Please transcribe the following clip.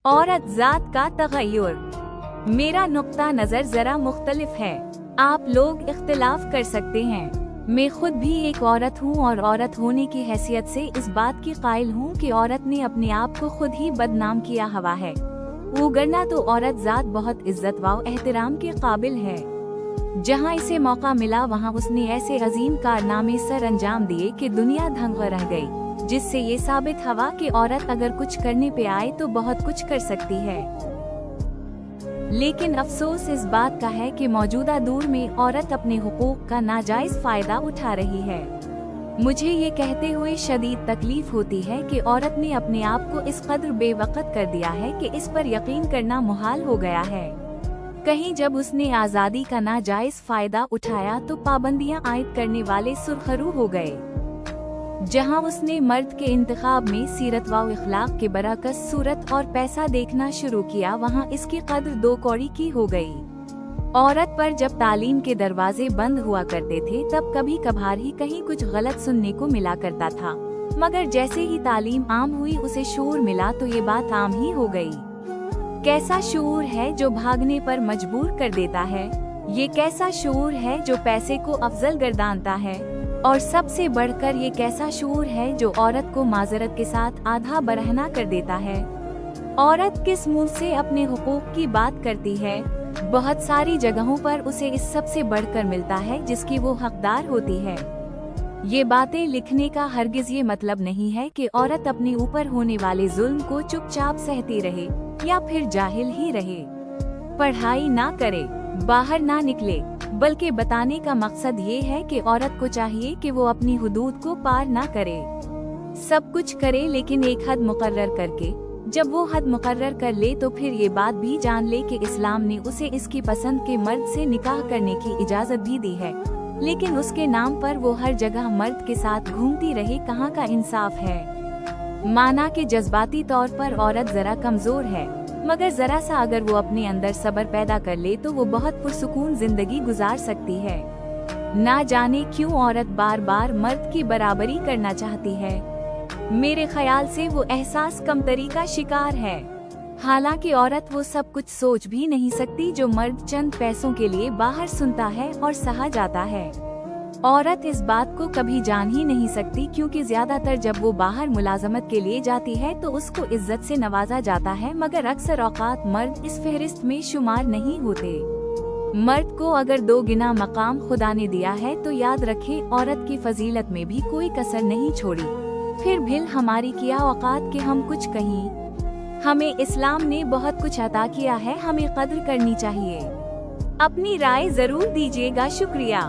औरत ज़ात का तग़य्युर। मेरा नुक्ता नज़र ज़रा मुख्तलिफ है। आप लोग इख्तिलाफ कर सकते हैं। मैं खुद भी एक औरत हूँ और औरत होने की हैसियत से इस बात की कायल हूँ कि औरत ने अपने आप को खुद ही बदनाम किया हुआ है। वगरना तो औरत ज़ात बहुत इज्जत व एहतराम के काबिल है। जहाँ इसे मौका मिला वहाँ उसने ऐसे अजीम कारनामे सर अंजाम दिए कि दुनिया दंग रह गई, जिससे ये साबित हुआ कि औरत अगर कुछ करने पे आए तो बहुत कुछ कर सकती है। लेकिन अफसोस इस बात का है कि मौजूदा दौर में औरत अपने हुकूक का नाजायज फायदा उठा रही है। मुझे ये कहते हुए शदीद तकलीफ होती है कि औरत ने अपने आप को इस कदर बेवकत कर दिया है कि इस पर यकीन करना मुहाल हो गया है। कहीं जब उसने आज़ादी का नाजायज फायदा उठाया तो पाबंदियां आयद करने वाले सुरखरू हो गए। जहां उसने मर्द के इंतखाब में सीरत व इखलाक के बरअक्स सूरत और पैसा देखना शुरू किया, वहां इसकी कद्र दो कौड़ी की हो गई। औरत पर जब तालीम के दरवाजे बंद हुआ करते थे तब कभी कभार ही कहीं कुछ गलत सुनने को मिला करता था, मगर जैसे ही तालीम आम हुई उसे शूर मिला तो ये बात आम ही हो गई। कैसा शूर है जो भागने पर मजबूर कर देता है, ये कैसा शूर है जो पैसे को अफजल गर्दानता है, और सबसे बढ़कर ये कैसा शूर है जो औरत को माजरत के साथ आधा बरहना कर देता है। औरत किस मुंह से अपने हुकूक की बात करती है? बहुत सारी जगहों पर उसे इस सबसे बढ़कर मिलता है जिसकी वो हकदार होती है। ये बातें लिखने का हरगिज ये मतलब नहीं है कि औरत अपने ऊपर होने वाले जुल्म को चुपचाप सहती रहे या फिर जाहिल ही रहे, पढ़ाई ना करे, बाहर ना निकले, बल्कि बताने का मकसद ये है कि औरत को चाहिए कि वो अपनी हुदूद को पार ना करे। सब कुछ करे लेकिन एक हद मुकर्रर करके। जब वो हद मुकर्रर कर ले तो फिर ये बात भी जान ले कि इस्लाम ने उसे इसकी पसंद के मर्द से निकाह करने की इजाज़त भी दी है, लेकिन उसके नाम पर वो हर जगह मर्द के साथ घूमती रहे। कहाँ का इंसाफ है? माना कि जज्बाती तौर पर औरत जरा कमजोर है, मगर जरा सा अगर वो अपने अंदर सब्र पैदा कर ले तो वो बहुत पुरसुकून जिंदगी गुजार सकती है। ना जाने क्यों औरत बार बार मर्द की बराबरी करना चाहती है। मेरे ख्याल से वो एहसास कमतरी का शिकार है। हालांकि औरत वो सब कुछ सोच भी नहीं सकती जो मर्द चंद पैसों के लिए बाहर सुनता है और सहा जाता है। औरत इस बात को कभी जान ही नहीं सकती, क्योंकि ज्यादातर जब वो बाहर मुलाजमत के लिए जाती है तो उसको इज्जत से नवाजा जाता है, मगर अक्सर औकात मर्द इस फहरिस्त में शुमार नहीं होते। मर्द को अगर दो गिना मकाम खुदा ने दिया है तो याद रखे औरत की फजीलत में भी कोई कसर नहीं छोड़ी। फिर भी हमारी क्या औकात के हम कुछ कहीं। हमें इस्लाम ने बहुत कुछ अता किया है, हमें कद्र करनी चाहिए। अपनी राय जरूर दीजिएगा। शुक्रिया।